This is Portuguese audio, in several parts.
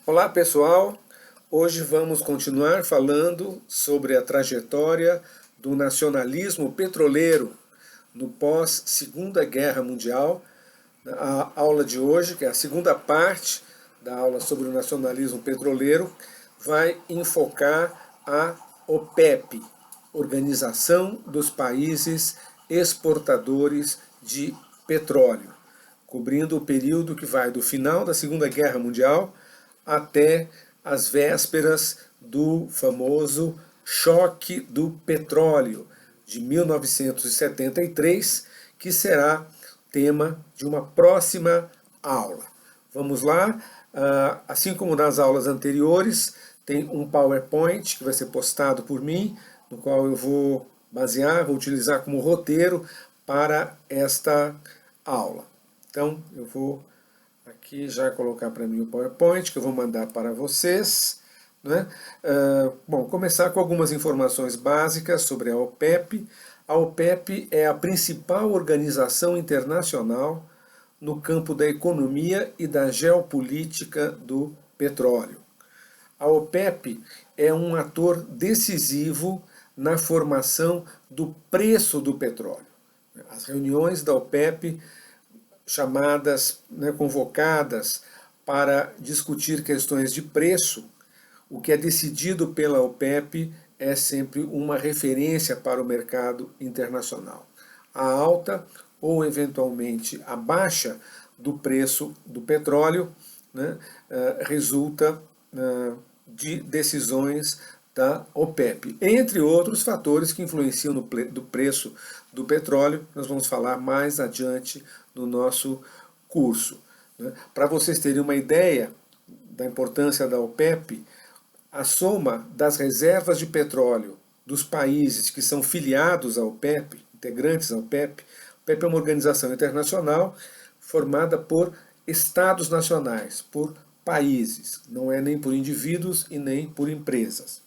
Olá pessoal, hoje vamos continuar falando sobre a trajetória do nacionalismo petroleiro no pós-Segunda Guerra Mundial. A aula de hoje, que é a segunda parte da aula sobre o nacionalismo petroleiro, vai enfocar a OPEP, Organização dos Países Exportadores de Petróleo, cobrindo o período que vai do final da Segunda Guerra Mundial até as vésperas do famoso choque do petróleo de 1973, que será tema de uma próxima aula. Vamos lá, assim como nas aulas anteriores, tem um PowerPoint que vai ser postado por mim, no qual eu vou basear, vou utilizar como roteiro para esta aula. Então, eu vou aqui já colocar para mim o PowerPoint, que eu vou mandar para vocês. Né? Bom, começar com algumas informações básicas sobre a OPEP. A OPEP é a principal organização internacional no campo da economia e da geopolítica do petróleo. A OPEP é um ator decisivo na formação do preço do petróleo. As reuniões da OPEP chamadas, convocadas para discutir questões de preço, o que é decidido pela OPEP é sempre uma referência para o mercado internacional. A alta ou eventualmente a baixa do preço do petróleo resulta de decisões da OPEP, entre outros fatores que influenciam no preço do petróleo. Nós vamos falar mais adiante no nosso curso. Para vocês terem uma ideia da importância da OPEP, a soma das reservas de petróleo dos países que são filiados à OPEP, integrantes à OPEP, a OPEP é uma organização internacional formada por estados nacionais, por países, não é nem por indivíduos e nem por empresas.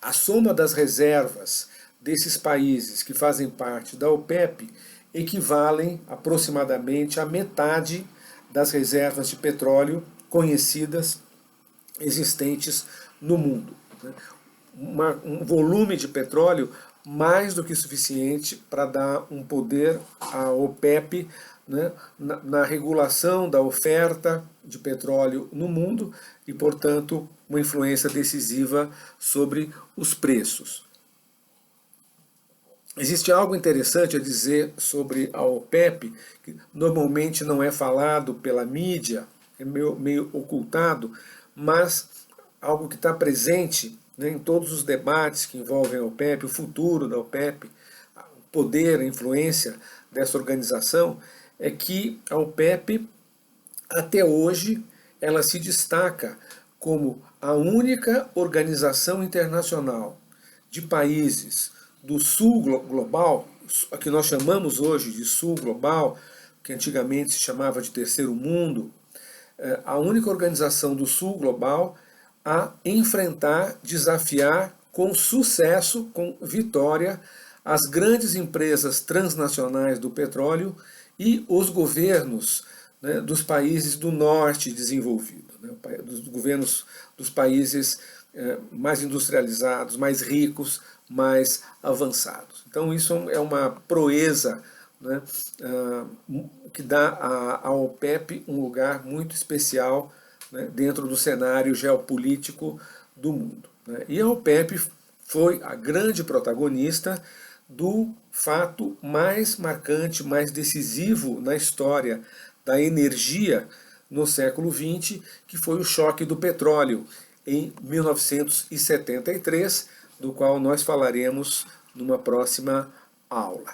A soma das reservas desses países que fazem parte da OPEP equivalem aproximadamente à metade das reservas de petróleo conhecidas existentes no mundo. Um volume de petróleo mais do que suficiente para dar um poder à OPEP na regulação da oferta de petróleo no mundo e, portanto, uma influência decisiva sobre os preços. Existe algo interessante a dizer sobre a OPEP, que normalmente não é falado pela mídia, é meio ocultado, mas algo que está presente em todos os debates que envolvem a OPEP, o futuro da OPEP, o poder, a influência dessa organização, é que a OPEP, até hoje, ela se destaca como a única organização internacional de países do sul global, que nós chamamos hoje de sul global, que antigamente se chamava de terceiro mundo, a única organização do sul global a enfrentar, desafiar com sucesso, com vitória, as grandes empresas transnacionais do petróleo e os governos dos países do norte desenvolvido, dos governos dos países mais industrializados, mais ricos, mais avançados. Então isso é uma proeza que dá à OPEP um lugar muito especial dentro do cenário geopolítico do mundo. E a OPEP foi a grande protagonista do fato mais marcante, mais decisivo na história da energia no século XX, que foi o choque do petróleo em 1973, do qual nós falaremos numa próxima aula.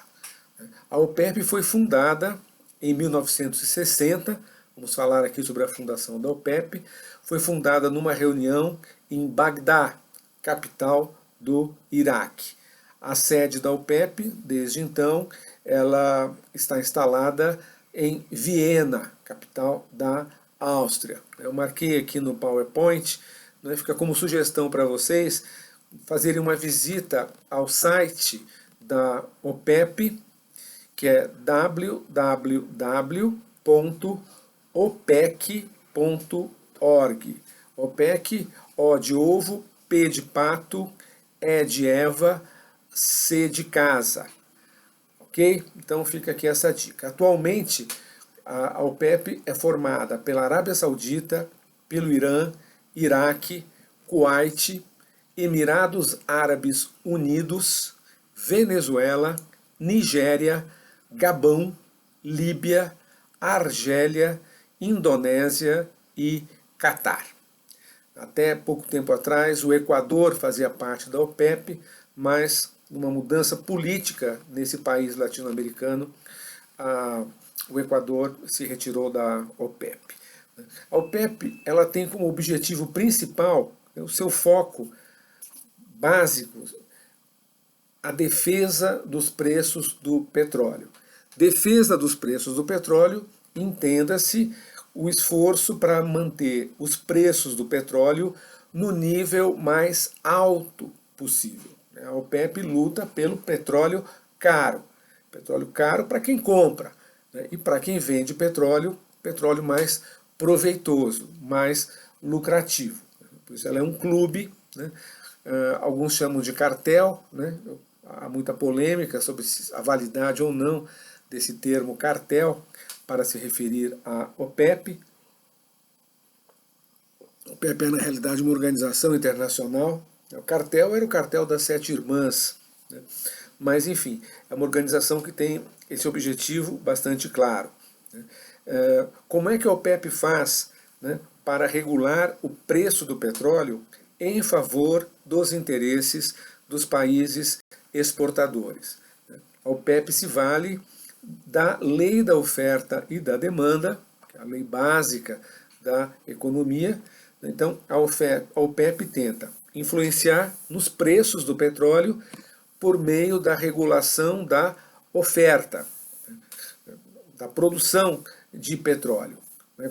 A OPEP foi fundada em 1960, vamos falar aqui sobre a fundação da OPEP, foi fundada numa reunião em Bagdá, capital do Iraque. A sede da OPEP, desde então, ela está instalada em Viena, capital da Áustria. Eu marquei aqui no PowerPoint, fica como sugestão para vocês fazerem uma visita ao site da OPEP, que é www.opec.org. org. OPEC, O de ovo, P de pato, E de Eva, C de casa. Ok? Então fica aqui essa dica. Atualmente, a OPEP é formada pela Arábia Saudita, pelo Irã, Iraque, Kuwait, Emirados Árabes Unidos, Venezuela, Nigéria, Gabão, Líbia, Argélia, Indonésia e Catar. Até pouco tempo atrás, o Equador fazia parte da OPEP, mas uma mudança política nesse país latino-americano, o Equador se retirou da OPEP. A OPEP ela tem como objetivo principal, o seu foco básico, a defesa dos preços do petróleo. Defesa dos preços do petróleo, entenda-se o esforço para manter os preços do petróleo no nível mais alto possível. A OPEP luta pelo petróleo caro para quem compra, né? E para quem vende petróleo mais proveitoso, mais lucrativo. Por isso ela é um clube, né? Alguns chamam de cartel, né? Há muita polêmica sobre a validade ou não desse termo cartel para se referir à OPEP. A OPEP é, na realidade, uma organização internacional. O cartel era o cartel das Sete Irmãs, né? Mas, enfim, é uma organização que tem esse objetivo bastante claro, né? Como é que a OPEP faz, né, para regular o preço do petróleo em favor dos interesses dos países exportadores? A OPEP se vale da lei da oferta e da demanda, que é a lei básica da economia. Então, a OPEP tenta influenciar nos preços do petróleo por meio da regulação da oferta, da produção de petróleo.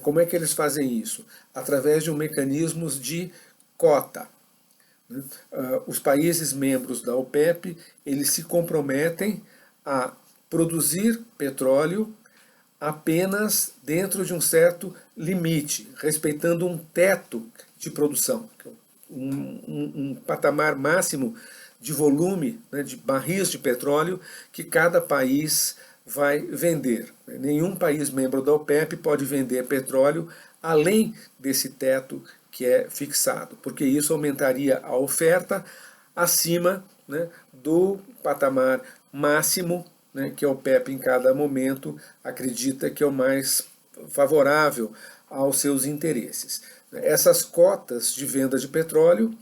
Como é que eles fazem isso? Através de mecanismos de cota. Os países membros da OPEP, eles se comprometem a produzir petróleo apenas dentro de um certo limite, respeitando um teto de produção, um patamar máximo de volume, né, de barris de petróleo que cada país vai vender. Nenhum país membro da OPEP pode vender petróleo além desse teto que é fixado, porque isso aumentaria a oferta acima, né, do patamar máximo, né, que a OPEP em cada momento acredita que é o mais favorável aos seus interesses. Essas cotas de venda de petróleo,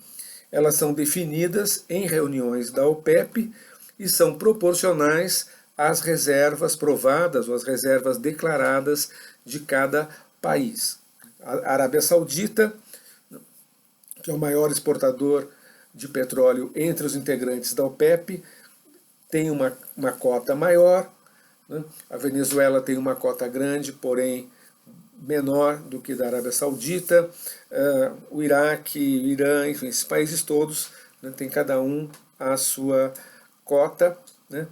elas são definidas em reuniões da OPEP e são proporcionais às reservas provadas ou às reservas declaradas de cada país. A Arábia Saudita, que é o maior exportador de petróleo entre os integrantes da OPEP, tem uma cota maior, né? A Venezuela tem uma cota grande, porém menor do que da Arábia Saudita, o Iraque, o Irã, enfim, esses países todos, né, tem cada um a sua cota, né,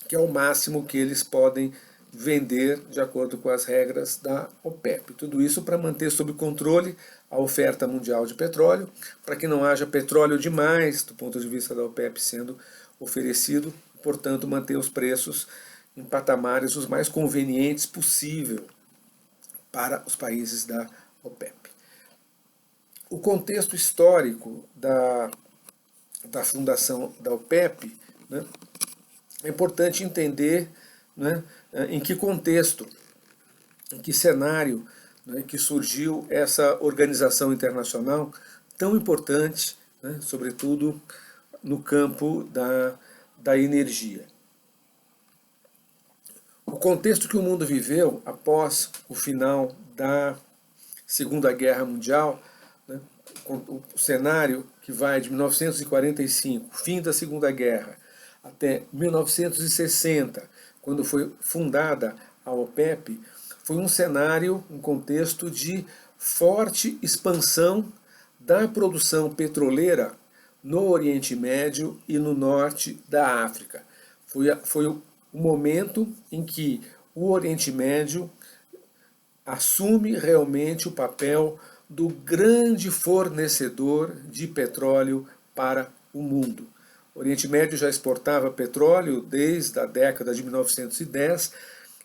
que é o máximo que eles podem vender de acordo com as regras da OPEP. Tudo isso para manter sob controle a oferta mundial de petróleo, para que não haja petróleo demais do ponto de vista da OPEP sendo oferecido, portanto manter os preços em patamares os mais convenientes possível para os países da OPEP. O contexto histórico da fundação da OPEP, né, é importante entender, né, em que contexto, em que cenário, né, que surgiu essa organização internacional tão importante, né, sobretudo no campo da energia. O contexto que o mundo viveu após o final da Segunda Guerra Mundial, né, o cenário que vai de 1945, fim da Segunda Guerra, até 1960, quando foi fundada a OPEP, foi um cenário, um contexto de forte expansão da produção petroleira no Oriente Médio e no norte da África. Foi o momento em que o Oriente Médio assume realmente o papel do grande fornecedor de petróleo para o mundo. O Oriente Médio já exportava petróleo desde a década de 1910.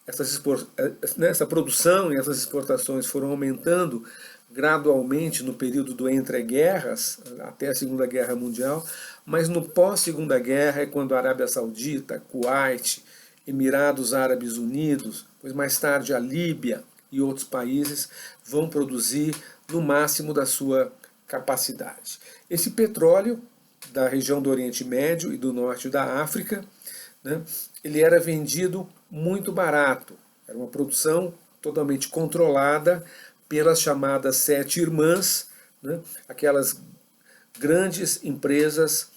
Essa produção e essas exportações foram aumentando gradualmente no período do entreguerras, até a Segunda Guerra Mundial, mas no pós-Segunda Guerra é quando a Arábia Saudita, Kuwait, Emirados Árabes Unidos, depois mais tarde a Líbia e outros países vão produzir no máximo da sua capacidade. Esse petróleo da região do Oriente Médio e do norte da África, né, ele era vendido muito barato. Era uma produção totalmente controlada pelas chamadas Sete Irmãs, né, aquelas grandes empresas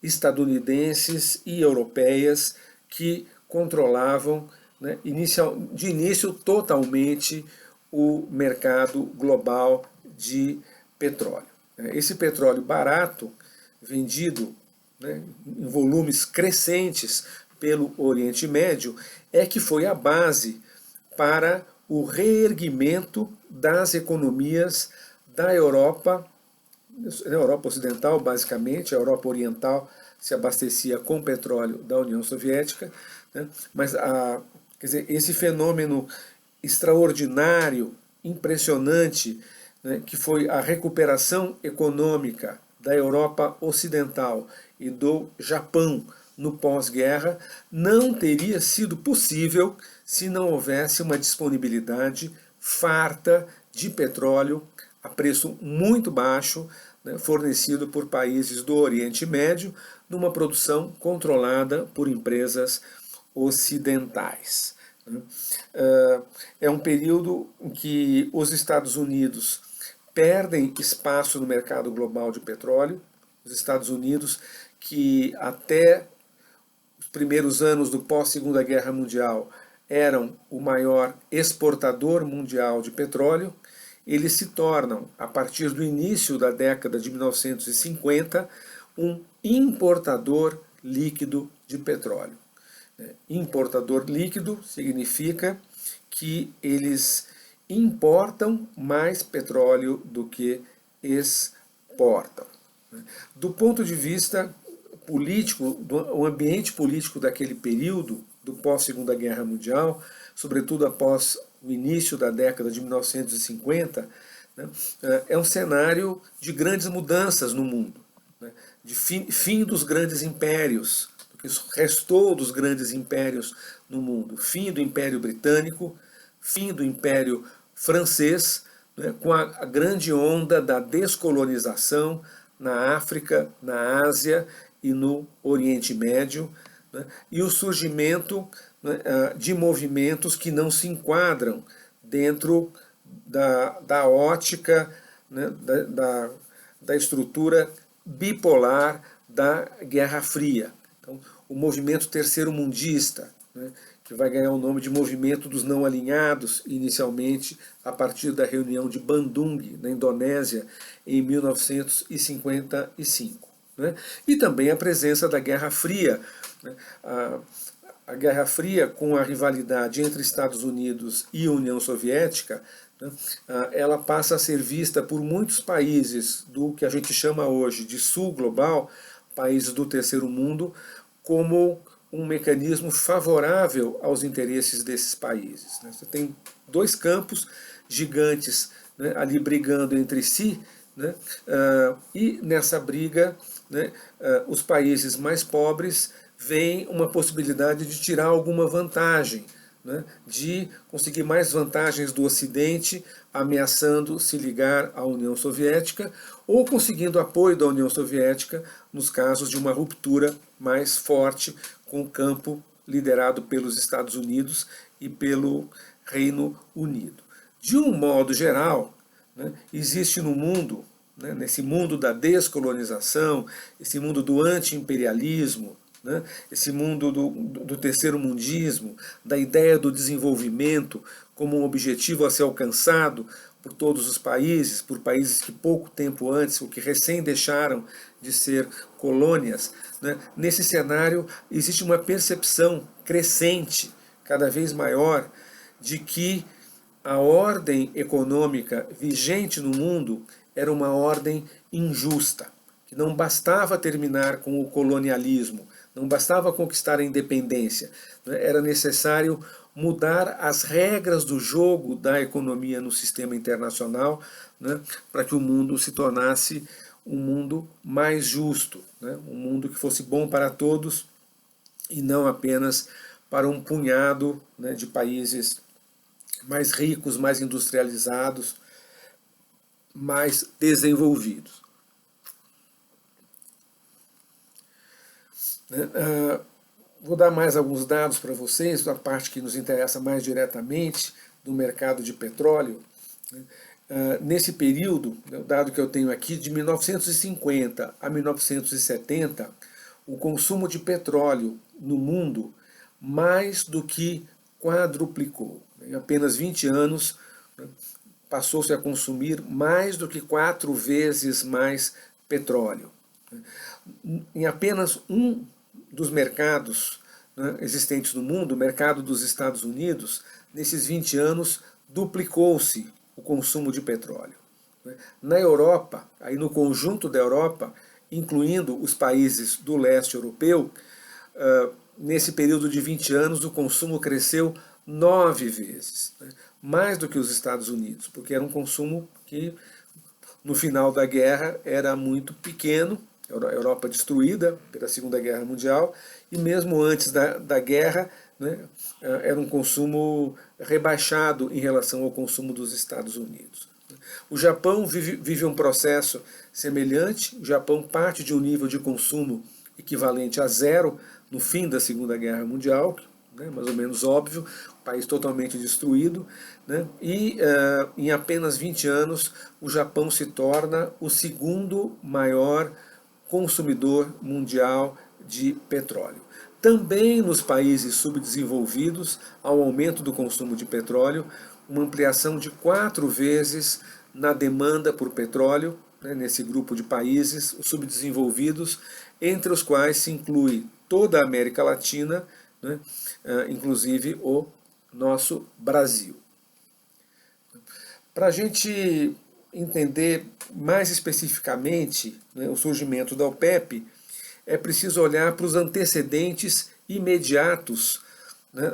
estadunidenses e europeias que controlavam, né, de início totalmente o mercado global de petróleo. Esse petróleo barato, vendido, né, em volumes crescentes pelo Oriente Médio, é que foi a base para o reerguimento das economias da Europa, na Europa Ocidental, basicamente. A Europa Oriental se abastecia com petróleo da União Soviética, né? Mas quer dizer, esse fenômeno extraordinário, impressionante, né, que foi a recuperação econômica da Europa Ocidental e do Japão no pós-guerra, não teria sido possível se não houvesse uma disponibilidade farta de petróleo a preço muito baixo, né, fornecido por países do Oriente Médio, numa produção controlada por empresas ocidentais. É um período em que os Estados Unidos perdem espaço no mercado global de petróleo. Os Estados Unidos, que até os primeiros anos do pós-Segunda Guerra Mundial eram o maior exportador mundial de petróleo, eles se tornam, a partir do início da década de 1950, um importador líquido de petróleo. Importador líquido significa que eles importam mais petróleo do que exportam. Do ponto de vista político, do ambiente político daquele período, do pós-Segunda Guerra Mundial, sobretudo após o início da década de 1950, né, é um cenário de grandes mudanças no mundo, né, de fim dos grandes impérios, do que restou dos grandes impérios no mundo, fim do Império Britânico, fim do Império Francês, né, com a grande onda da descolonização na África, na Ásia e no Oriente Médio, né, e o surgimento, né, de movimentos que não se enquadram dentro da ótica, né, da estrutura bipolar da Guerra Fria. Então, o movimento terceiro-mundista, né, que vai ganhar o nome de Movimento dos Não Alinhados, inicialmente a partir da reunião de Bandung, na Indonésia, em 1955. Né? E também a presença da Guerra Fria. Né? A Guerra Fria, com a rivalidade entre Estados Unidos e União Soviética, né, ela passa a ser vista por muitos países do que a gente chama hoje de Sul Global, países do terceiro mundo, como um mecanismo favorável aos interesses desses países. Né? Você tem dois campos gigantes, né, ali brigando entre si, né, e nessa briga, né, os países mais pobres veem uma possibilidade de tirar alguma vantagem, né, de conseguir mais vantagens do Ocidente, ameaçando se ligar à União Soviética, ou conseguindo apoio da União Soviética nos casos de uma ruptura mais forte com o campo liderado pelos Estados Unidos e pelo Reino Unido. De um modo geral, né, existe no mundo, né, nesse mundo da descolonização, esse mundo do anti-imperialismo, né, esse mundo do terceiro-mundismo, da ideia do desenvolvimento como um objetivo a ser alcançado por todos os países, por países que pouco tempo antes, ou que recém deixaram de ser colônias, né, nesse cenário existe uma percepção crescente, cada vez maior, de que a ordem econômica vigente no mundo era uma ordem injusta, que não bastava terminar com o colonialismo, não bastava conquistar a independência, né? Era necessário mudar as regras do jogo da economia no sistema internacional, né? Para que o mundo se tornasse um mundo mais justo, né? Um mundo que fosse bom para todos e não apenas para um punhado, né, de países mais ricos, mais industrializados, mais desenvolvidos. Vou dar mais alguns dados para vocês, da parte que nos interessa mais diretamente do mercado de petróleo. Nesse período, o dado que eu tenho aqui, de 1950 a 1970, o consumo de petróleo no mundo mais do que quadruplicou. Em apenas 20 anos, passou-se a consumir mais do que 4 vezes mais petróleo. Em apenas um dos mercados, né, existentes no mundo, o mercado dos Estados Unidos, nesses 20 anos duplicou-se o consumo de petróleo. Na Europa, aí no conjunto da Europa, incluindo os países do leste europeu, nesse período de 20 anos o consumo cresceu 9 vezes, né, mais do que os Estados Unidos, porque era um consumo que no final da guerra era muito pequeno, a Europa destruída pela Segunda Guerra Mundial, e mesmo antes da guerra, né, era um consumo rebaixado em relação ao consumo dos Estados Unidos. O Japão vive um processo semelhante. O Japão parte de um nível de consumo equivalente a zero no fim da Segunda Guerra Mundial, né, mais ou menos óbvio, um país totalmente destruído, né, e em apenas 20 anos o Japão se torna o segundo maior consumidor mundial de petróleo. Também nos países subdesenvolvidos, há um aumento do consumo de petróleo, uma ampliação de 4 vezes na demanda por petróleo, né, nesse grupo de países, os subdesenvolvidos, entre os quais se inclui toda a América Latina, né, inclusive o nosso Brasil. Para a gente entender mais especificamente, né, o surgimento da OPEP, é preciso olhar para os antecedentes imediatos, né,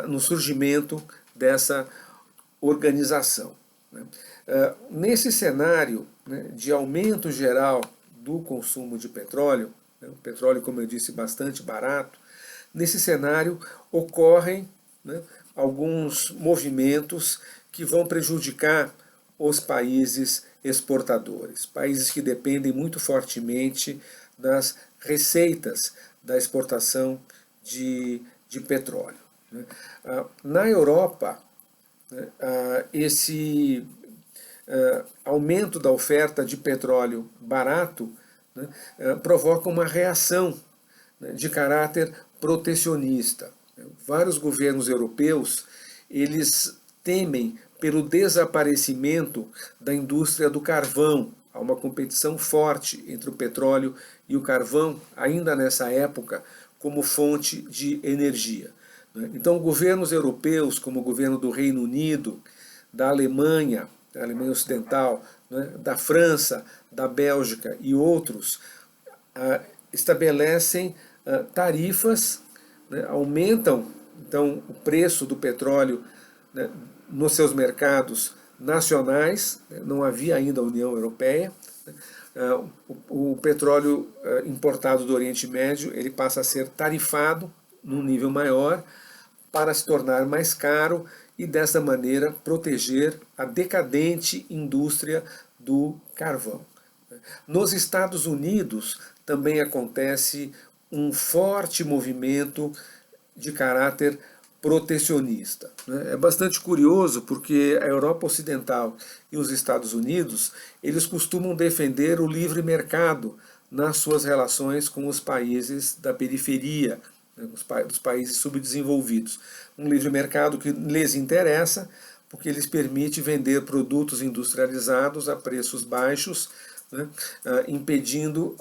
no surgimento dessa organização. Né. Nesse cenário, né, de aumento geral do consumo de petróleo, né, o petróleo, como eu disse, bastante barato, nesse cenário ocorrem, né, alguns movimentos que vão prejudicar os países exportadores, países que dependem muito fortemente das receitas da exportação de petróleo. Na Europa, esse aumento da oferta de petróleo barato, né, provoca uma reação, né, de caráter protecionista. Vários governos europeus, eles temem pelo desaparecimento da indústria do carvão. Há uma competição forte entre o petróleo e o carvão, ainda nessa época, como fonte de energia. Então, governos europeus, como o governo do Reino Unido, da Alemanha Ocidental, né, da França, da Bélgica e outros, estabelecem tarifas, né, aumentam então o preço do petróleo, né, nos seus mercados nacionais, né, não havia ainda a União Europeia. O petróleo importado do Oriente Médio, ele passa a ser tarifado num nível maior para se tornar mais caro e dessa maneira proteger a decadente indústria do carvão. Nos Estados Unidos também acontece um forte movimento de caráter protecionista. É bastante curioso porque a Europa Ocidental e os Estados Unidos, eles costumam defender o livre mercado nas suas relações com os países da periferia, né, dos países subdesenvolvidos. Um livre mercado que lhes interessa porque lhes permite vender produtos industrializados a preços baixos, né, impedindo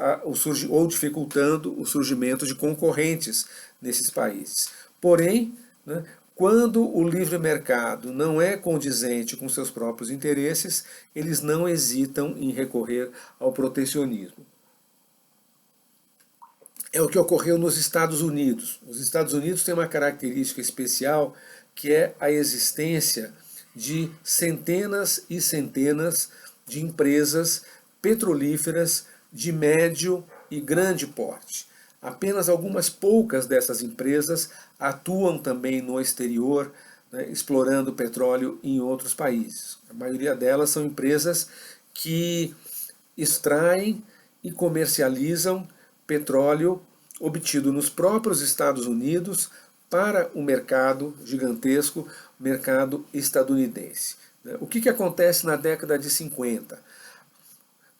ou dificultando o surgimento de concorrentes nesses países. Porém, né, quando o livre mercado não é condizente com seus próprios interesses, eles não hesitam em recorrer ao protecionismo. É o que ocorreu nos Estados Unidos. Os Estados Unidos têm uma característica especial, que é a existência de centenas e centenas de empresas petrolíferas de médio e grande porte. Apenas algumas poucas dessas empresas atuam também no exterior, né, explorando petróleo em outros países. A maioria delas são empresas que extraem e comercializam petróleo obtido nos próprios Estados Unidos para o mercado gigantesco, o mercado estadunidense. O que acontece na década de 50?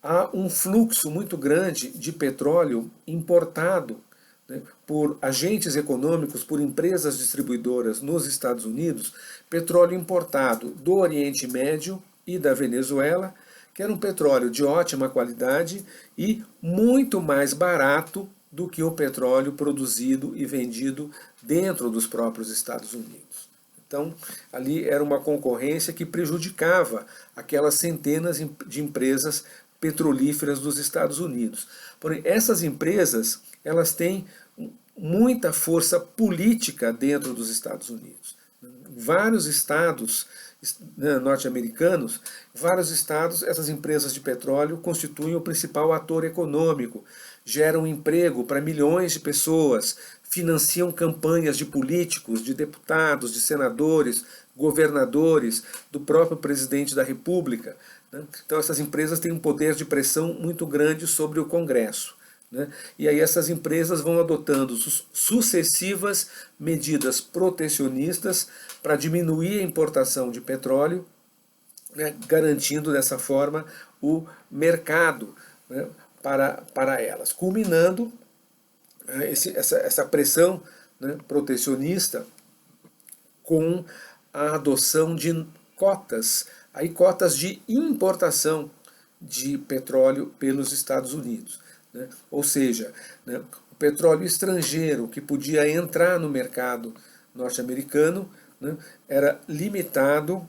Há um fluxo muito grande de petróleo importado, né, por agentes econômicos, por empresas distribuidoras nos Estados Unidos, petróleo importado do Oriente Médio e da Venezuela, que era um petróleo de ótima qualidade e muito mais barato do que o petróleo produzido e vendido dentro dos próprios Estados Unidos. Então, ali era uma concorrência que prejudicava aquelas centenas de empresas petrolíferas dos Estados Unidos. Porém, essas empresas, elas têm muita força política dentro dos Estados Unidos. Vários estados norte-americanos, vários estados, essas empresas de petróleo constituem o principal ator econômico, geram emprego para milhões de pessoas, financiam campanhas de políticos, de deputados, de senadores, governadores, do próprio presidente da República. Então essas empresas têm um poder de pressão muito grande sobre o Congresso. E aí essas empresas vão adotando sucessivas medidas protecionistas para diminuir a importação de petróleo, garantindo dessa forma o mercado, para elas, culminando essa pressão, protecionista com a adoção de cotas, aí cotas de importação de petróleo pelos Estados Unidos. Ou seja, o petróleo estrangeiro que podia entrar no mercado norte-americano era limitado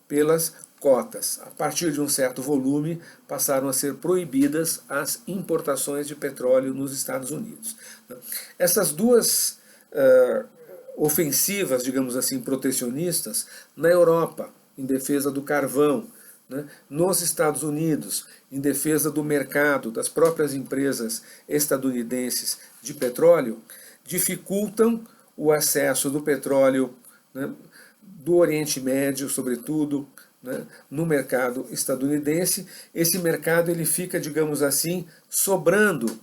pelas cotas. A partir de um certo volume, passaram a ser proibidas as importações de petróleo nos Estados Unidos. Essas duas ofensivas, digamos assim, protecionistas, na Europa, em defesa do carvão, nos Estados Unidos, em defesa do mercado, das próprias empresas estadunidenses de petróleo, dificultam o acesso do petróleo, do Oriente Médio, sobretudo, no mercado estadunidense. Esse mercado ele fica, digamos assim, sobrando,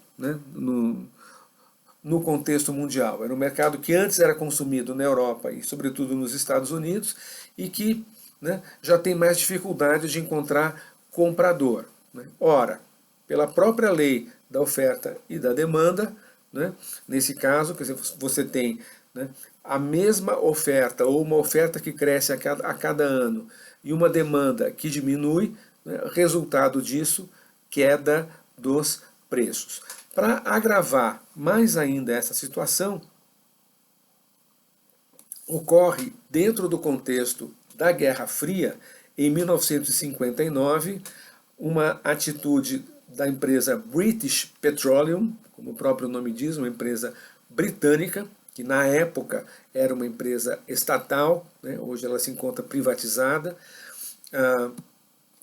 no contexto mundial. Era um mercado que antes era consumido na Europa e, sobretudo, nos Estados Unidos, e que já tem mais dificuldade de encontrar comprador. Ora, pela própria lei da oferta e da demanda, nesse caso, quer dizer, você tem a mesma oferta, ou uma oferta que cresce a cada ano, e uma demanda que diminui, resultado disso, queda dos preços. Para agravar mais ainda essa situação, ocorre dentro do contexto da Guerra Fria, em 1959, uma atitude da empresa British Petroleum, como o próprio nome diz, uma empresa britânica, que na época era uma empresa estatal, hoje ela se encontra privatizada.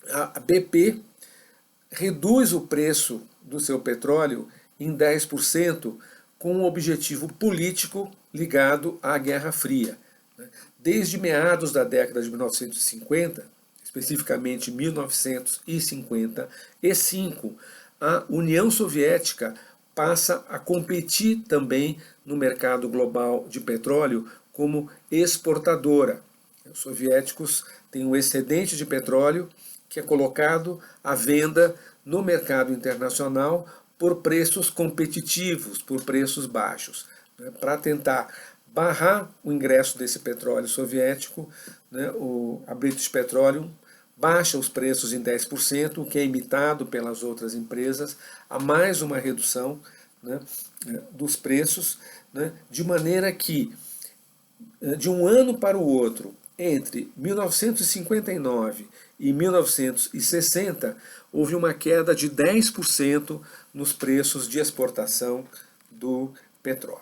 A BP reduz o preço do seu petróleo em 10%, com um objetivo político ligado à Guerra Fria. Desde meados da década de 1950, especificamente 1955, a União Soviética passa a competir também no mercado global de petróleo como exportadora. Os soviéticos têm um excedente de petróleo que é colocado à venda no mercado internacional por preços competitivos, por preços baixos. Para tentar barrar o ingresso desse petróleo soviético, a British Petroleum baixa os preços em 10%, o que é imitado pelas outras empresas, há mais uma redução dos preços, de maneira que de um ano para o outro, entre 1959 e 1960, houve uma queda de 10% nos preços de exportação do petróleo.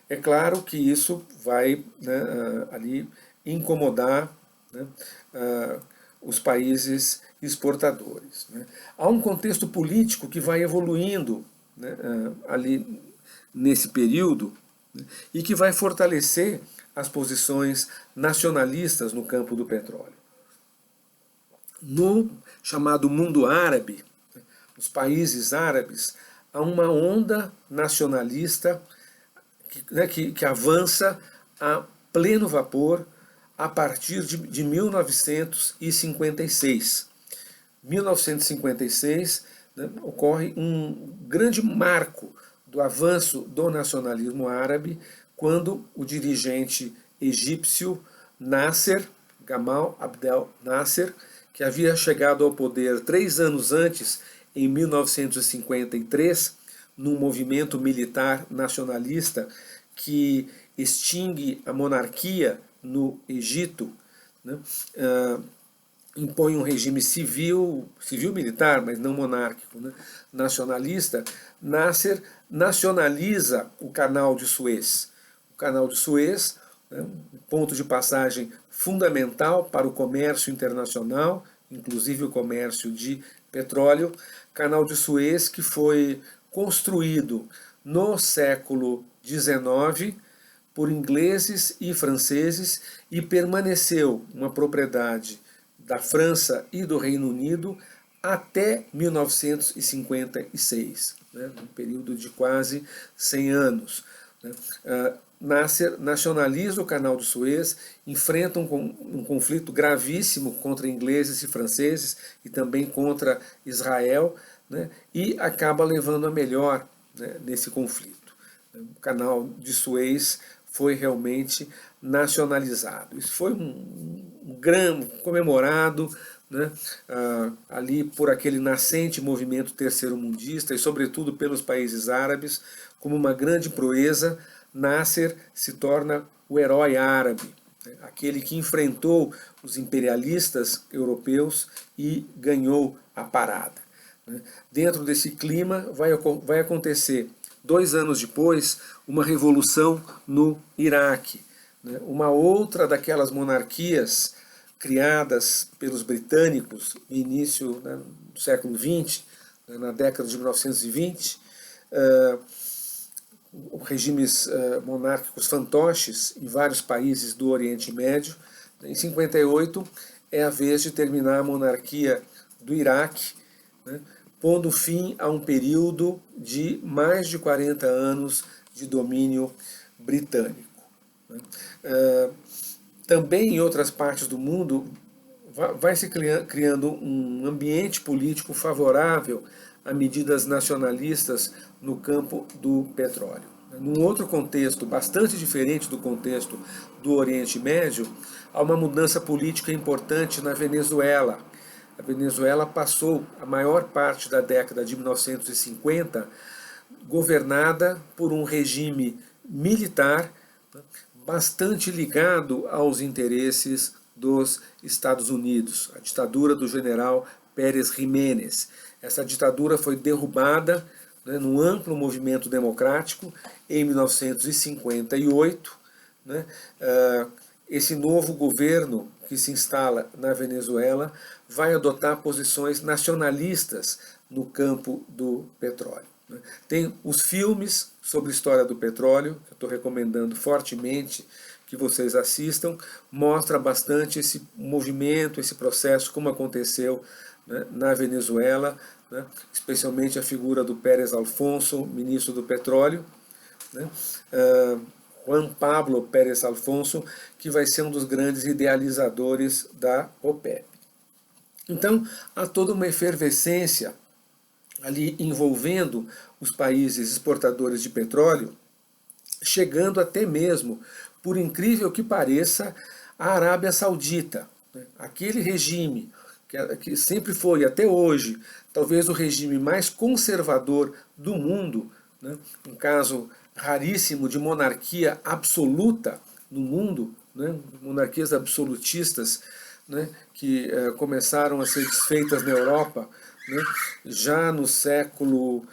É claro que isso vai, né, ali incomodar, né, os países exportadores. Né. Há um contexto político que vai evoluindo, né, ali nesse período, né, e que vai fortalecer as posições nacionalistas no campo do petróleo. No chamado mundo árabe, nos países árabes, há uma onda nacionalista que avança a pleno vapor a partir de 1956. 1956, né, ocorre um grande marco do avanço do nacionalismo árabe, quando o dirigente egípcio Nasser, Gamal Abdel Nasser, que havia chegado ao poder 3 anos antes, em 1953, num movimento militar nacionalista que extingue a monarquia no Egito, né, impõe um regime civil-militar, mas não monárquico, né, nacionalista. Nasser nacionaliza o Canal de Suez. O Canal de Suez, né, um ponto de passagem fundamental para o comércio internacional, inclusive o comércio de petróleo. Canal de Suez que foi construído no século XIX por ingleses e franceses e permaneceu uma propriedade da França e do Reino Unido até 1956, né, um período de quase 100 anos. Né. Nasser nacionaliza o Canal de Suez, enfrenta um conflito gravíssimo contra ingleses e franceses e também contra Israel, né, e acaba levando a melhor, né, nesse conflito. O Canal de Suez foi realmente nacionalizado. Isso foi um grande comemorado, né, ali por aquele nascente movimento terceiro-mundista e sobretudo pelos países árabes, como uma grande proeza. Nasser se torna o herói árabe, né, aquele que enfrentou os imperialistas europeus e ganhou a parada. Né. Dentro desse clima vai acontecer 2 anos depois uma revolução no Iraque, né, uma outra daquelas monarquias criadas pelos britânicos no início, né, do século XX, né, na década de 1920, regimes monárquicos fantoches em vários países do Oriente Médio. Em 58 é a vez de terminar a monarquia do Iraque, né, pondo fim a um período de mais de 40 anos de domínio britânico. Né. Também em outras partes do mundo vai se criando um ambiente político favorável a medidas nacionalistas no campo do petróleo. Num outro contexto, bastante diferente do contexto do Oriente Médio, há uma mudança política importante na Venezuela. A Venezuela passou a maior parte da década de 1950 governada por um regime militar bastante ligado aos interesses dos Estados Unidos, a ditadura do general Pérez Jiménez. Essa ditadura foi derrubada, né, num amplo movimento democrático em 1958. Né, esse novo governo que se instala na Venezuela vai adotar posições nacionalistas no campo do petróleo. Né. Tem os filmes sobre a história do petróleo, que eu estou recomendando fortemente que vocês assistam, mostra bastante esse movimento, esse processo, como aconteceu, né, na Venezuela, né, especialmente a figura do Pérez Alfonso, ministro do petróleo, né, Juan Pablo Pérez Alfonso, que vai ser um dos grandes idealizadores da OPEP. Então, há toda uma efervescência ali envolvendo os países exportadores de petróleo, chegando até mesmo, por incrível que pareça, a Arábia Saudita. Aquele regime que sempre foi, até hoje, talvez o regime mais conservador do mundo, né, um caso raríssimo de monarquia absoluta no mundo, né, monarquias absolutistas, né, que começaram a ser desfeitas na Europa, né, já no século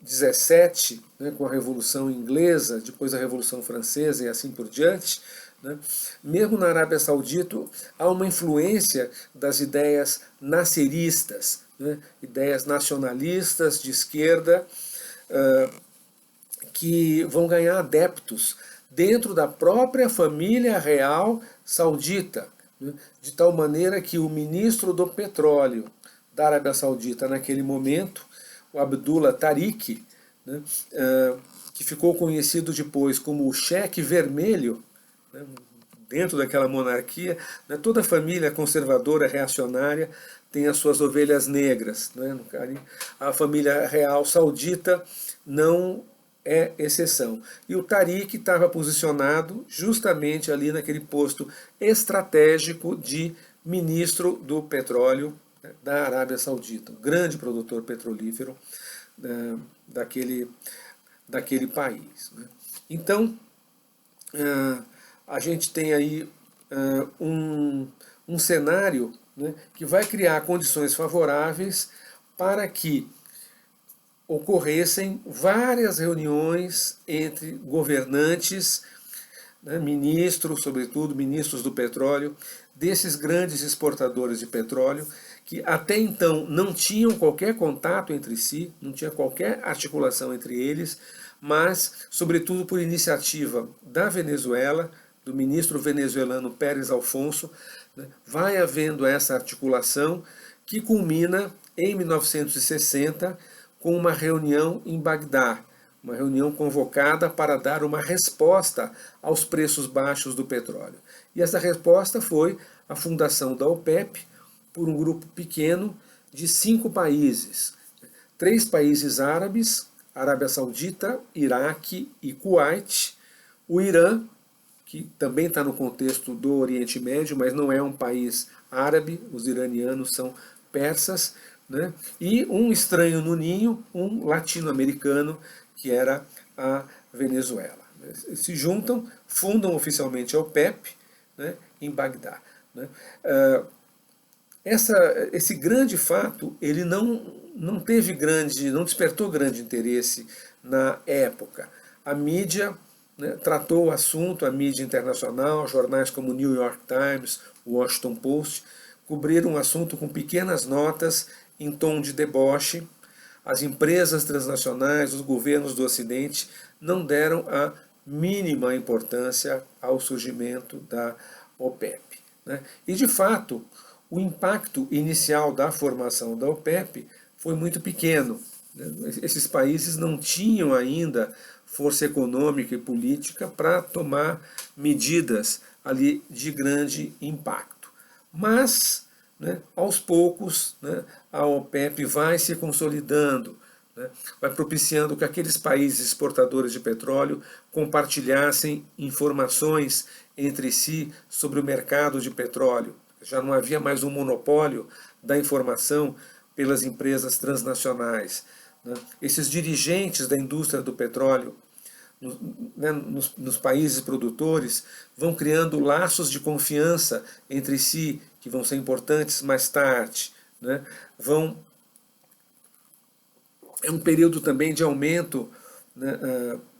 XVII, né, com a Revolução Inglesa, depois a Revolução Francesa e assim por diante. Né. Mesmo na Arábia Saudita há uma influência das ideias nasseristas, né, ideias nacionalistas de esquerda, que vão ganhar adeptos dentro da própria família real saudita, né, de tal maneira que o ministro do petróleo da Arábia Saudita naquele momento, o Abdullah Tariq, né, que ficou conhecido depois como o Cheque Vermelho, né, dentro daquela monarquia, né, toda a família conservadora, reacionária, tem as suas ovelhas negras. Né, a família real saudita não é exceção. E o Tariq estava posicionado justamente ali naquele posto estratégico de ministro do petróleo, né, da Arábia Saudita, um grande produtor petrolífero daquele país. Né. Então, a gente tem aí um cenário, né, que vai criar condições favoráveis para que ocorressem várias reuniões entre governantes, né, ministros, sobretudo ministros do petróleo, desses grandes exportadores de petróleo, que até então não tinham qualquer contato entre si, não tinha qualquer articulação entre eles, mas, sobretudo por iniciativa da Venezuela, do ministro venezuelano Pérez Alfonso, né, vai havendo essa articulação que culmina em 1960 com uma reunião em Bagdá, uma reunião convocada para dar uma resposta aos preços baixos do petróleo. E essa resposta foi a fundação da OPEP por um grupo pequeno de 5 países. 3 países árabes, Arábia Saudita, Iraque e Kuwait, o Irã, que também está no contexto do Oriente Médio, mas não é um país árabe, os iranianos são persas, né? E um estranho no ninho, um latino-americano, que era a Venezuela. Se juntam, fundam oficialmente a OPEP, né, em Bagdá. Né? Esse grande fato, ele não despertou grande interesse na época. A mídia, né, tratou o assunto, a mídia internacional, jornais como o New York Times, o Washington Post, cobriram o assunto com pequenas notas em tom de deboche. As empresas transnacionais, os governos do Ocidente não deram a mínima importância ao surgimento da OPEP. Né? E, de fato, o impacto inicial da formação da OPEP foi muito pequeno. Né? Esses países não tinham ainda força econômica e política para tomar medidas ali de grande impacto. Mas, né, aos poucos, né, a OPEP vai se consolidando, né, vai propiciando que aqueles países exportadores de petróleo compartilhassem informações entre si sobre o mercado de petróleo. Já não havia mais um monopólio da informação pelas empresas transnacionais. Né. Esses dirigentes da indústria do petróleo, né, nos países produtores, vão criando laços de confiança entre si, que vão ser importantes mais tarde. Né? É um período também de aumento, né,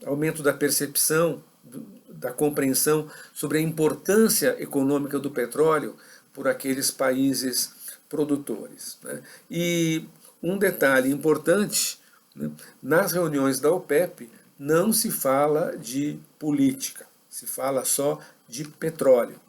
aumento da percepção, da compreensão sobre a importância econômica do petróleo por aqueles países produtores. Né? E um detalhe importante, né, nas reuniões da OPEP não se fala de política, se fala só de petróleo,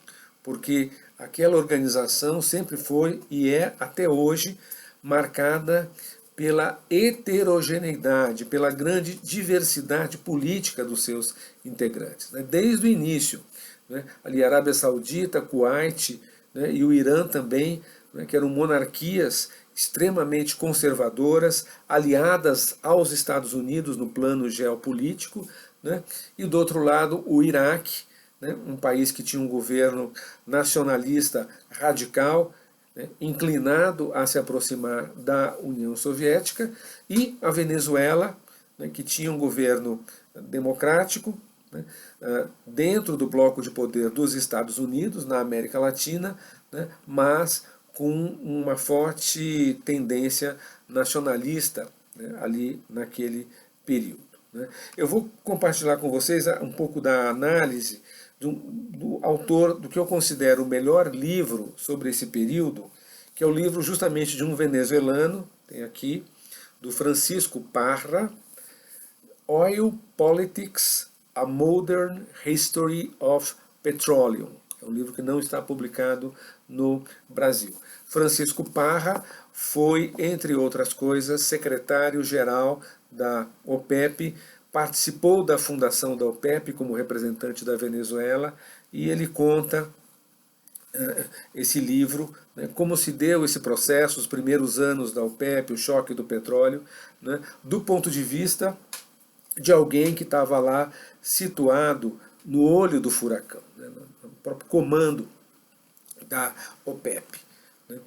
porque aquela organização sempre foi e é até hoje marcada pela heterogeneidade, pela grande diversidade política dos seus integrantes. Né? Desde o início, né? Ali a Arábia Saudita, Kuwait, né? E o Irã também, né? Que eram monarquias extremamente conservadoras, aliadas aos Estados Unidos no plano geopolítico, né? E do outro lado o Iraque, né? Um país que tinha um governo nacionalista radical, né? Inclinado a se aproximar da União Soviética, e a Venezuela, né? Que tinha um governo democrático, né, dentro do bloco de poder dos Estados Unidos, na América Latina, né, mas com uma forte tendência nacionalista, né, ali naquele período. Né. Eu vou compartilhar com vocês um pouco da análise do autor do que eu considero o melhor livro sobre esse período, que é o livro justamente de um venezuelano, tem aqui, do Francisco Parra, Oil Politics, A Modern History of Petroleum. É um livro que não está publicado no Brasil. Francisco Parra foi, entre outras coisas, secretário-geral da OPEP, participou da fundação da OPEP como representante da Venezuela, e ele conta esse livro, né, como se deu esse processo, os primeiros anos da OPEP, o choque do petróleo, né, do ponto de vista de alguém que estava lá situado no olho do furacão, né, no próprio comando da OPEP. Né.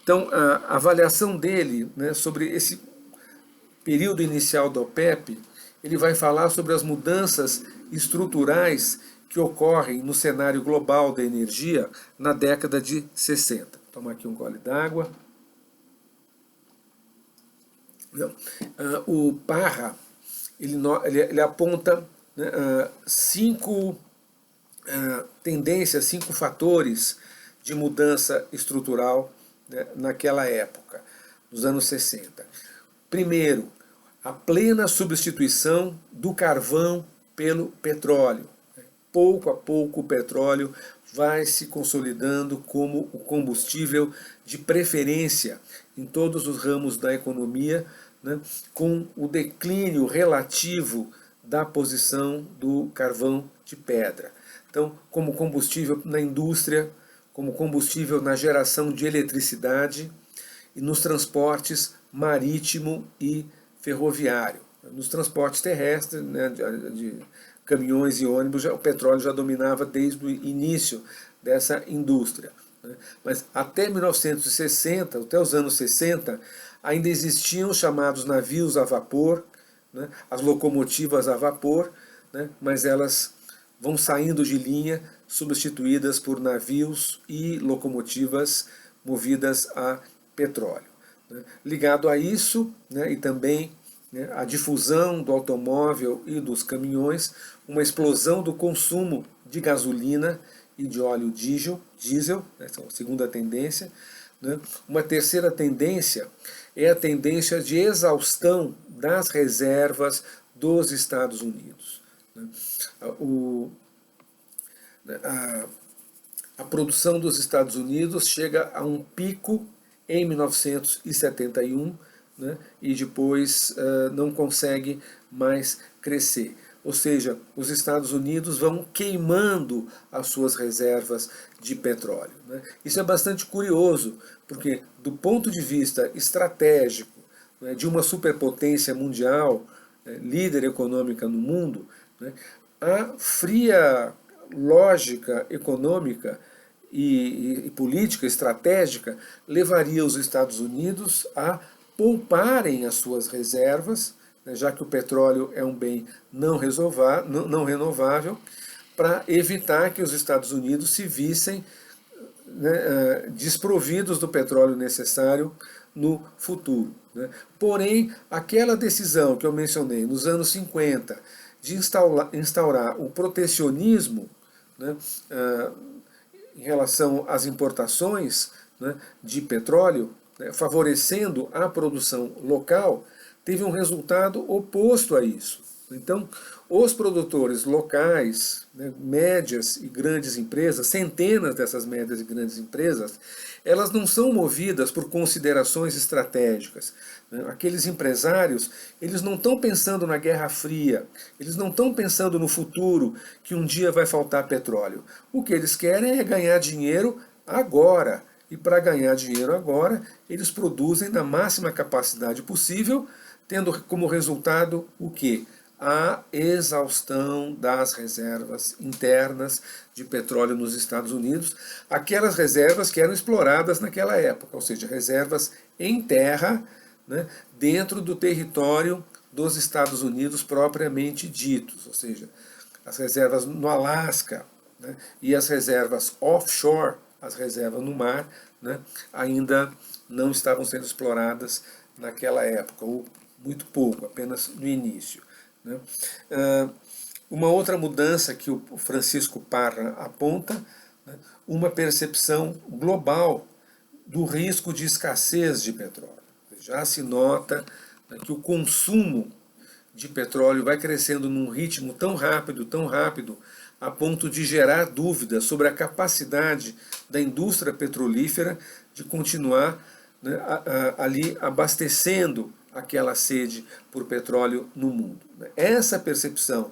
Então, a avaliação dele, né, sobre esse período inicial da OPEP, ele vai falar sobre as mudanças estruturais que ocorrem no cenário global da energia na década de 60. Vou tomar aqui um gole d'água. O Parra, ele aponta, né, cinco tendências, 5 fatores de mudança estrutural, né, naquela época, nos anos 60. Primeiro, a plena substituição do carvão pelo petróleo. Pouco a pouco o petróleo vai se consolidando como o combustível de preferência em todos os ramos da economia, né, com o declínio relativo da posição do carvão de pedra. Então, como combustível na indústria, como combustível na geração de eletricidade e nos transportes marítimo e ferroviário. Nos transportes terrestres, né, de caminhões e ônibus, o petróleo já dominava desde o início dessa indústria. Né. Mas até 1960, até os anos 60, ainda existiam os chamados navios a vapor, né, as locomotivas a vapor, né, mas elas vão saindo de linha, substituídas por navios e locomotivas movidas a petróleo. Né. Ligado a isso, né, e também, né, a difusão do automóvel e dos caminhões, uma explosão do consumo de gasolina e de óleo diesel, essa é a segunda tendência. Né. Uma terceira tendência é a tendência de exaustão das reservas dos Estados Unidos. Né. A produção dos Estados Unidos chega a um pico em 1971, né, e depois não consegue mais crescer. Ou seja, os Estados Unidos vão queimando as suas reservas de petróleo. Né. Isso é bastante curioso, porque do ponto de vista estratégico, né, de uma superpotência mundial, líder econômica no mundo, né, a fria lógica econômica e política estratégica levaria os Estados Unidos a pouparem as suas reservas, né, já que o petróleo é um bem não renovável, para evitar que os Estados Unidos se vissem, né, desprovidos do petróleo necessário no futuro. Né. Porém, aquela decisão que eu mencionei nos anos 50 de instaurar o protecionismo, né, em relação às importações, né, de petróleo, né, favorecendo a produção local, teve um resultado oposto a isso. Então, os produtores locais, né, médias e grandes empresas, centenas dessas médias e grandes empresas, elas não são movidas por considerações estratégicas. Né. Aqueles empresários, eles não estão pensando na Guerra Fria, eles não estão pensando no futuro, que um dia vai faltar petróleo. O que eles querem é ganhar dinheiro agora. E para ganhar dinheiro agora, eles produzem na máxima capacidade possível, tendo como resultado o quê? A exaustão das reservas internas de petróleo nos Estados Unidos, aquelas reservas que eram exploradas naquela época, ou seja, reservas em terra, né, dentro do território dos Estados Unidos propriamente ditos, ou seja, as reservas no Alasca, né, e as reservas offshore, as reservas no mar, né, ainda não estavam sendo exploradas naquela época, ou muito pouco, apenas no início, né. Uma outra mudança que o Francisco Parra aponta, né, uma percepção global do risco de escassez de petróleo. Já se nota, né, que o consumo de petróleo vai crescendo num ritmo tão rápido, a ponto de gerar dúvidas sobre a capacidade da indústria petrolífera de continuar, né, ali abastecendo aquela sede por petróleo no mundo. Essa percepção,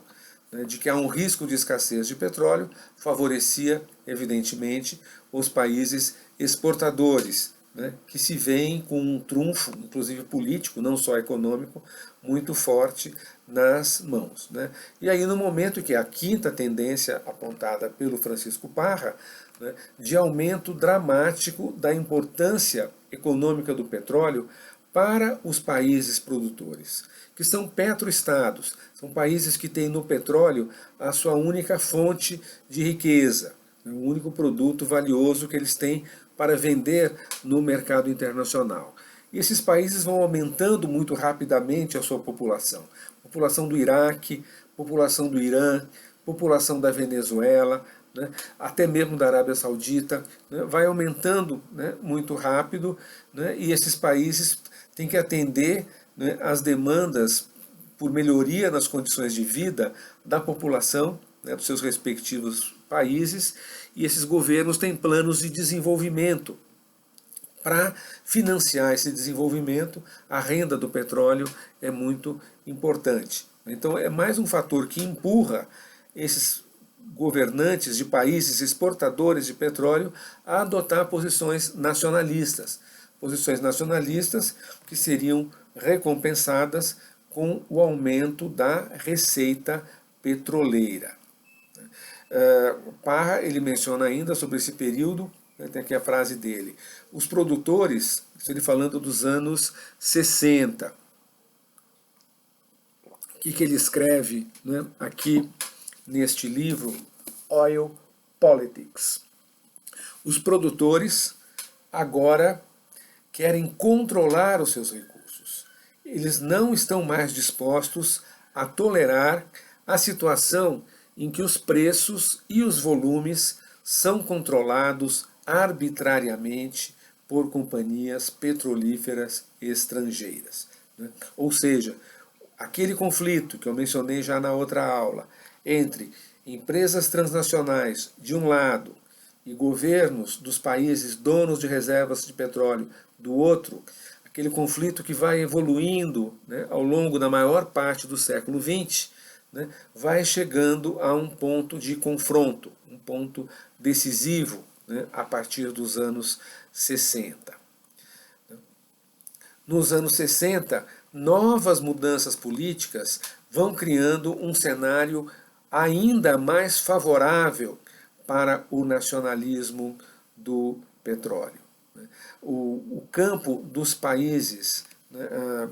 né, de que há um risco de escassez de petróleo favorecia, evidentemente, os países exportadores, né, que se veem com um trunfo, inclusive político, não só econômico, muito forte nas mãos, né. E aí, no momento que a quinta tendência apontada pelo Francisco Parra, né, de aumento dramático da importância econômica do petróleo para os países produtores, que são petroestados, são países que têm no petróleo a sua única fonte de riqueza, o único produto valioso que eles têm para vender no mercado internacional. E esses países vão aumentando muito rapidamente a sua população. População do Iraque, população do Irã, população da Venezuela, né, até mesmo da Arábia Saudita, né, vai aumentando, né, muito rápido, né, e esses países têm que atender, né, às demandas por melhoria nas condições de vida da população, né, dos seus respectivos países, e esses governos têm planos de desenvolvimento. Para financiar esse desenvolvimento, a renda do petróleo é muito importante. Então é mais um fator que empurra esses governantes de países exportadores de petróleo a adotar posições nacionalistas que seriam recompensadas com o aumento da receita petroleira. Parra ele menciona ainda sobre esse período, né, tem aqui a frase dele, os produtores, ele falando dos anos 60. O que ele escreve, né, aqui neste livro, Oil Politics? Os produtores agora querem controlar os seus recursos. Eles não estão mais dispostos a tolerar a situação em que os preços e os volumes são controlados arbitrariamente por companhias petrolíferas estrangeiras, né? Ou seja, aquele conflito que eu mencionei já na outra aula, entre empresas transnacionais de um lado e governos dos países donos de reservas de petróleo do outro, aquele conflito que vai evoluindo, né, ao longo da maior parte do século XX, né, vai chegando a um ponto de confronto, um ponto decisivo, né, a partir dos anos 60. Nos anos 60, novas mudanças políticas vão criando um cenário ainda mais favorável para o nacionalismo do petróleo. O campo dos países, né,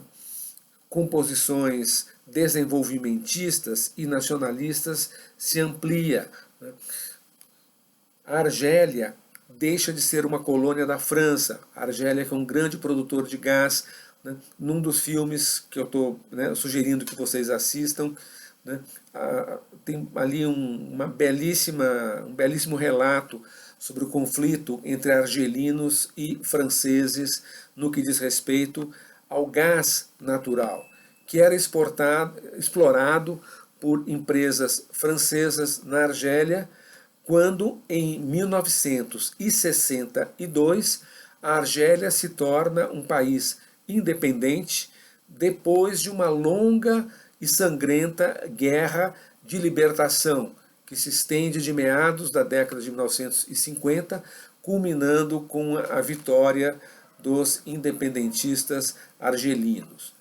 com posições desenvolvimentistas e nacionalistas se amplia. A Argélia deixa de ser uma colônia da França. A Argélia, que é um grande produtor de gás, né, num dos filmes que eu estou, né, sugerindo que vocês assistam, né, tem ali um belíssimo relato sobre o conflito entre argelinos e franceses no que diz respeito ao gás natural, que era explorado por empresas francesas na Argélia, quando em 1962 a Argélia se torna um país independente depois de uma longa e sangrenta guerra de libertação que se estende de meados da década de 1950, culminando com a vitória dos independentistas argelinos.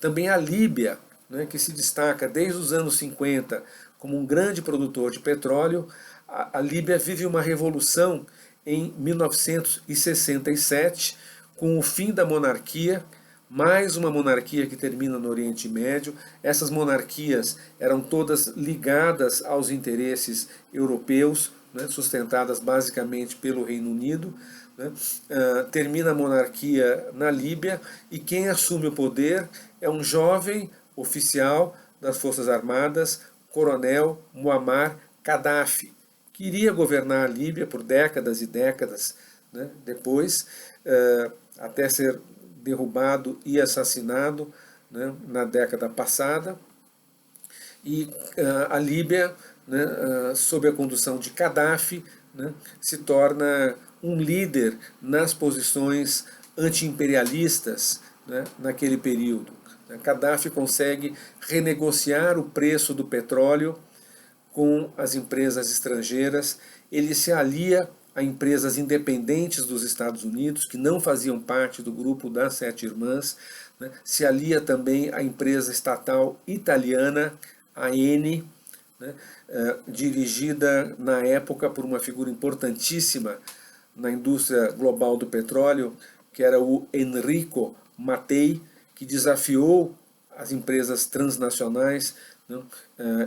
Também a Líbia, né, que se destaca desde os anos 50 como um grande produtor de petróleo, a Líbia vive uma revolução em 1967, com o fim da monarquia, mais uma monarquia que termina no Oriente Médio. Essas monarquias eram todas ligadas aos interesses europeus, né, sustentadas basicamente pelo Reino Unido. Né. Termina a monarquia na Líbia e quem assume o poder é um jovem oficial das Forças Armadas, Coronel Muammar Gaddafi, que iria governar a Líbia por décadas e décadas, né, depois, até ser derrubado e assassinado, né, na década passada. E a Líbia, né, sob a condução de Gaddafi, né, se torna um líder nas posições anti-imperialistas, né, naquele período. Gaddafi consegue renegociar o preço do petróleo com as empresas estrangeiras, ele se alia a empresas independentes dos Estados Unidos, que não faziam parte do grupo das Sete Irmãs, né? Se alia também à empresa estatal italiana, a Eni, né? Dirigida na época por uma figura importantíssima na indústria global do petróleo, que era o Enrico Mattei, que desafiou as empresas transnacionais, né,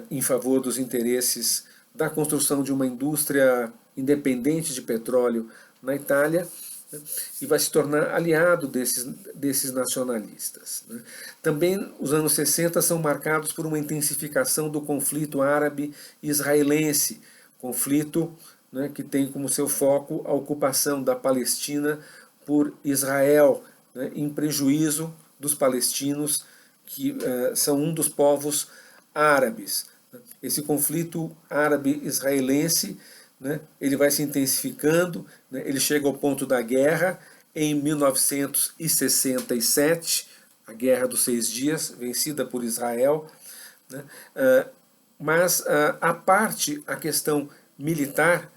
em favor dos interesses da construção de uma indústria independente de petróleo na Itália, né, e vai se tornar aliado desses nacionalistas. Né. Também os anos 60 são marcados por uma intensificação do conflito árabe-israelense, conflito, né, que tem como seu foco a ocupação da Palestina por Israel, né, em prejuízo dos palestinos, que são um dos povos árabes. Esse conflito árabe-israelense, né, ele vai se intensificando, né, ele chega ao ponto da guerra em 1967, a Guerra dos Seis Dias, vencida por Israel. Né, mas, à parte a questão militar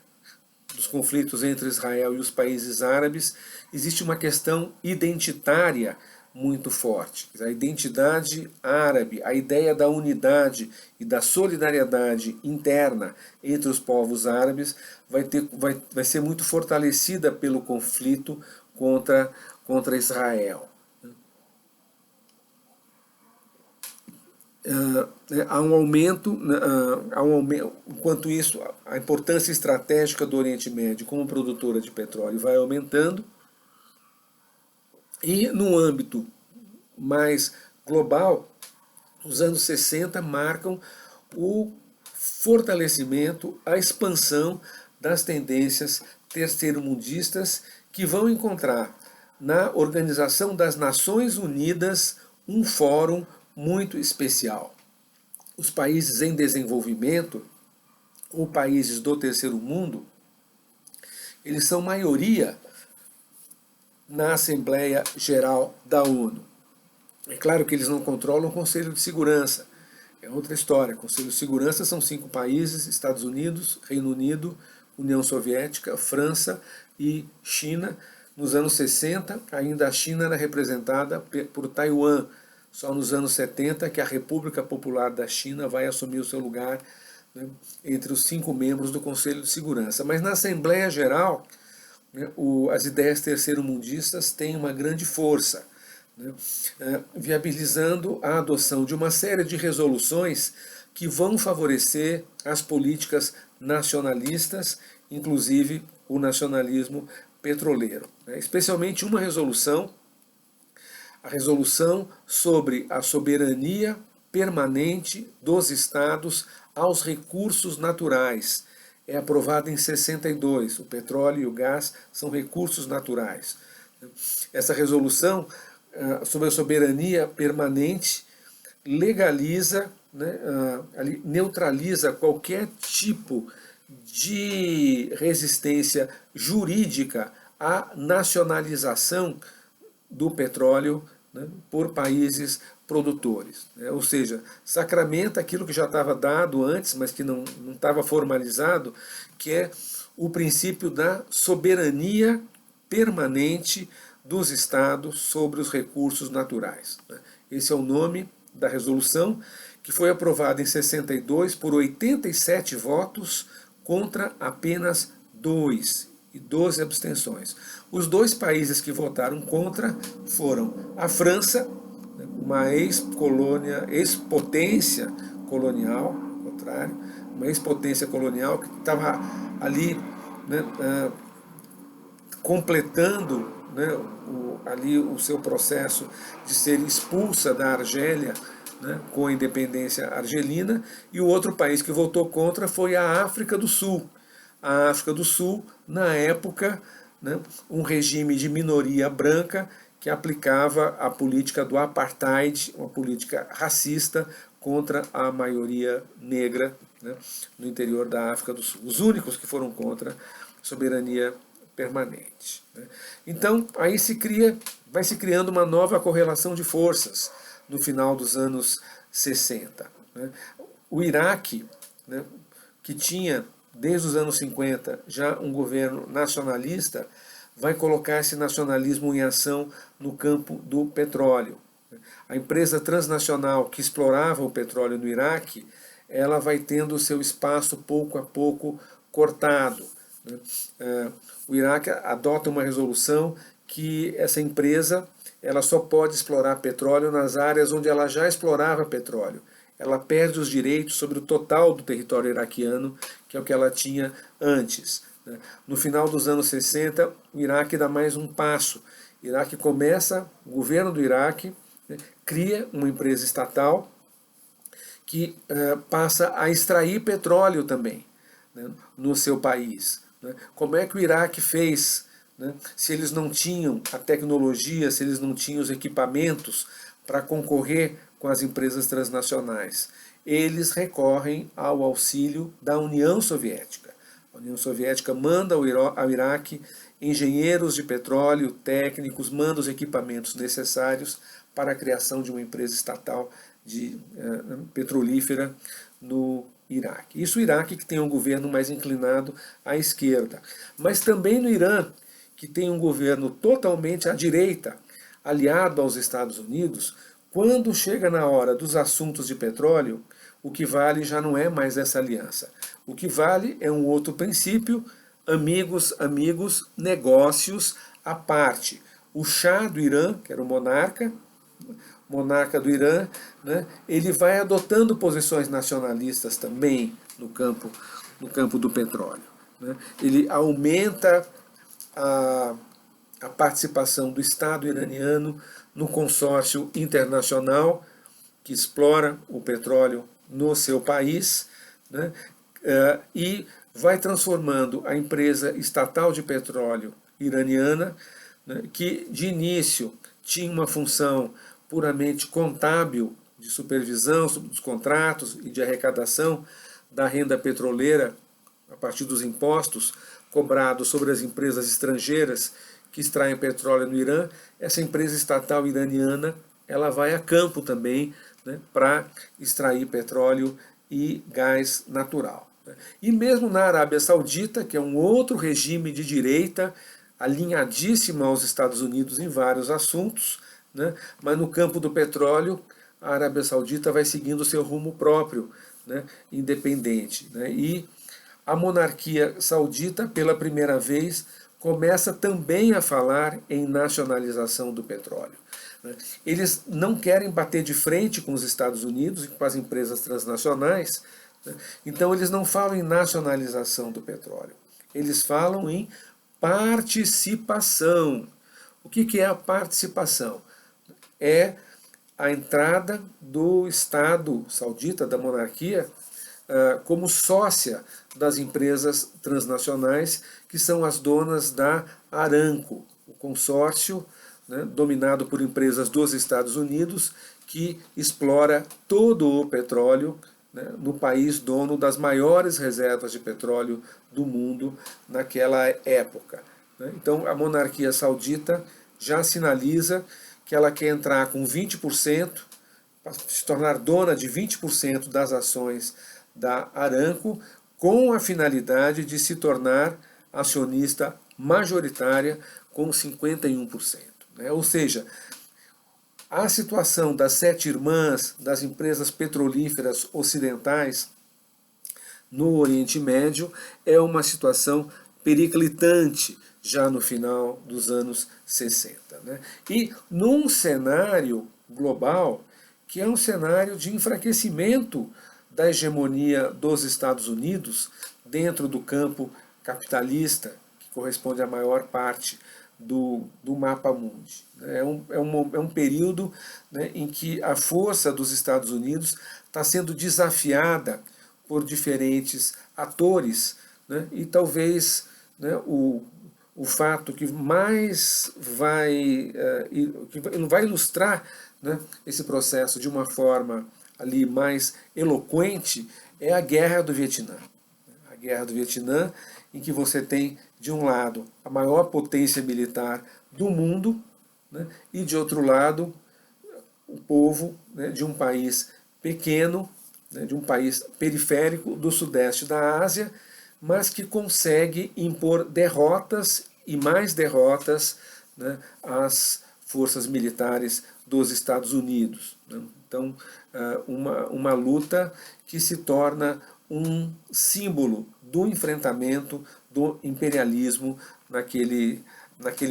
dos conflitos entre Israel e os países árabes, existe uma questão identitária muito forte. A identidade árabe, a ideia da unidade e da solidariedade interna entre os povos árabes vai ser muito fortalecida pelo conflito contra Israel. Há um aumento, enquanto isso, a importância estratégica do Oriente Médio como produtora de petróleo vai aumentando, e no âmbito mais global, os anos 60 marcam o fortalecimento, a expansão das tendências terceiro-mundistas, que vão encontrar na Organização das Nações Unidas um fórum muito especial. Os países em desenvolvimento, ou países do terceiro mundo, eles são maioria na Assembleia Geral da ONU. É claro que eles não controlam o Conselho de Segurança, é outra história. O Conselho de Segurança são 5 países: Estados Unidos, Reino Unido, União Soviética, França e China. Nos anos 60, ainda a China era representada por Taiwan. Só nos anos 70 que a República Popular da China vai assumir o seu lugar, né, entre os 5 membros do Conselho de Segurança. Mas na Assembleia Geral, né, as ideias terceiro-mundistas têm uma grande força, né, viabilizando a adoção de uma série de resoluções que vão favorecer as políticas nacionalistas, inclusive o nacionalismo petroleiro. Né, especialmente uma resolução, a resolução sobre a soberania permanente dos estados aos recursos naturais. É aprovada em 62. O petróleo e o gás são recursos naturais. Essa resolução sobre a soberania permanente legaliza, né, neutraliza qualquer tipo de resistência jurídica à nacionalização do petróleo, né, por países produtores. Né? Ou seja, sacramenta aquilo que já estava dado antes, mas que não estava formalizado, que é o princípio da soberania permanente dos estados sobre os recursos naturais. Né? Esse é o nome da resolução, que foi aprovada em 62 por 87 votos contra apenas 2. e 12 abstenções. Os dois países que votaram contra foram a França, uma ex-colônia, ex-potência colonial, ao contrário, uma ex-potência colonial que estava ali, né, completando, né, ali o seu processo de ser expulsa da Argélia, né, com a independência argelina, e o outro país que votou contra foi a África do Sul. A África do Sul, na época, né, um regime de minoria branca que aplicava a política do apartheid, uma política racista contra a maioria negra, né, no interior da África do Sul. Os únicos que foram contra a soberania permanente, né. Então, aí vai se criando uma nova correlação de forças no final dos anos 60. Né. O Iraque, né, que tinha, desde os anos 50, já um governo nacionalista, vai colocar esse nacionalismo em ação no campo do petróleo. A empresa transnacional que explorava o petróleo no Iraque, ela vai tendo o seu espaço pouco a pouco cortado. O Iraque adota uma resolução que essa empresa ela só pode explorar petróleo nas áreas onde ela já explorava petróleo. Ela perde os direitos sobre o total do território iraquiano, que é o que ela tinha antes. No final dos anos 60, o Iraque dá mais um passo. O Iraque começa, o governo do Iraque, né, cria uma empresa estatal que passa a extrair petróleo também, né, no seu país. Né. Como é que o Iraque fez, né, se eles não tinham a tecnologia, se eles não tinham os equipamentos para concorrer com as empresas transnacionais? Eles recorrem ao auxílio da União Soviética. A União Soviética manda ao Iraque engenheiros de petróleo, técnicos, manda os equipamentos necessários para a criação de uma empresa estatal petrolífera no Iraque. Isso o Iraque, que tem um governo mais inclinado à esquerda. Mas também no Irã, que tem um governo totalmente à direita, aliado aos Estados Unidos, quando chega na hora dos assuntos de petróleo, o que vale já não é mais essa aliança. O que vale é um outro princípio: amigos, amigos, negócios à parte. O Shah do Irã, que era o monarca do Irã, né, ele vai adotando posições nacionalistas também no campo do petróleo. Né. Ele aumenta a participação do Estado iraniano no consórcio internacional que explora o petróleo no seu país, né, e vai transformando a empresa estatal de petróleo iraniana, né, que de início tinha uma função puramente contábil, de supervisão dos contratos e de arrecadação da renda petroleira a partir dos impostos cobrados sobre as empresas estrangeiras que extraem petróleo no Irã. Essa empresa estatal iraniana ela vai a campo também, né, para extrair petróleo e gás natural. E mesmo na Arábia Saudita, que é um outro regime de direita, alinhadíssimo aos Estados Unidos em vários assuntos, né, mas no campo do petróleo, a Arábia Saudita vai seguindo o seu rumo próprio, né, independente. Né, e a monarquia saudita, pela primeira vez, começa também a falar em nacionalização do petróleo. Eles não querem bater de frente com os Estados Unidos e com as empresas transnacionais, né? Então eles não falam em nacionalização do petróleo, eles falam em participação. O que é a participação? É a entrada do Estado saudita, da monarquia, como sócia das empresas transnacionais que são as donas da Aramco, o consórcio, né, dominado por empresas dos Estados Unidos, que explora todo o petróleo, né, no país dono das maiores reservas de petróleo do mundo naquela época. Né. Então a monarquia saudita já sinaliza que ela quer entrar com 20%, para se tornar dona de 20% das ações da Aramco, com a finalidade de se tornar acionista majoritária com 51%. Né? Ou seja, a situação das 7 irmãs, das empresas petrolíferas ocidentais no Oriente Médio, é uma situação periclitante já no final dos anos 60. Né? E num cenário global, que é um cenário de enfraquecimento da hegemonia dos Estados Unidos dentro do campo capitalista, que corresponde à maior parte do mapa mundi. É um período, né, em que a força dos Estados Unidos está sendo desafiada por diferentes atores, né, e talvez, né, o fato que mais que vai ilustrar, né, esse processo de uma forma ali mais eloquente é a Guerra do Vietnã. A Guerra do Vietnã, em que você tem, de um lado, a maior potência militar do mundo, né, e, de outro lado, o povo, né, de um país pequeno, né, de um país periférico do sudeste da Ásia, mas que consegue impor derrotas e mais derrotas, né, às forças militares dos Estados Unidos. Né? Então, uma luta que se torna um símbolo do enfrentamento do imperialismo naquele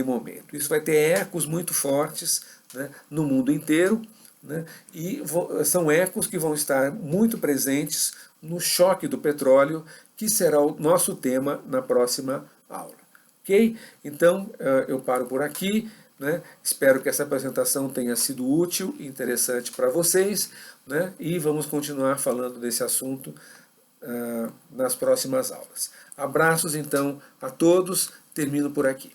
momento. Isso vai ter ecos muito fortes, né, no mundo inteiro, né, e são ecos que vão estar muito presentes no choque do petróleo, que será o nosso tema na próxima aula. Ok? Então, eu paro por aqui. Né? Espero que essa apresentação tenha sido útil e interessante para vocês, né? E vamos continuar falando desse assunto nas próximas aulas. Abraços, então, a todos. Termino por aqui.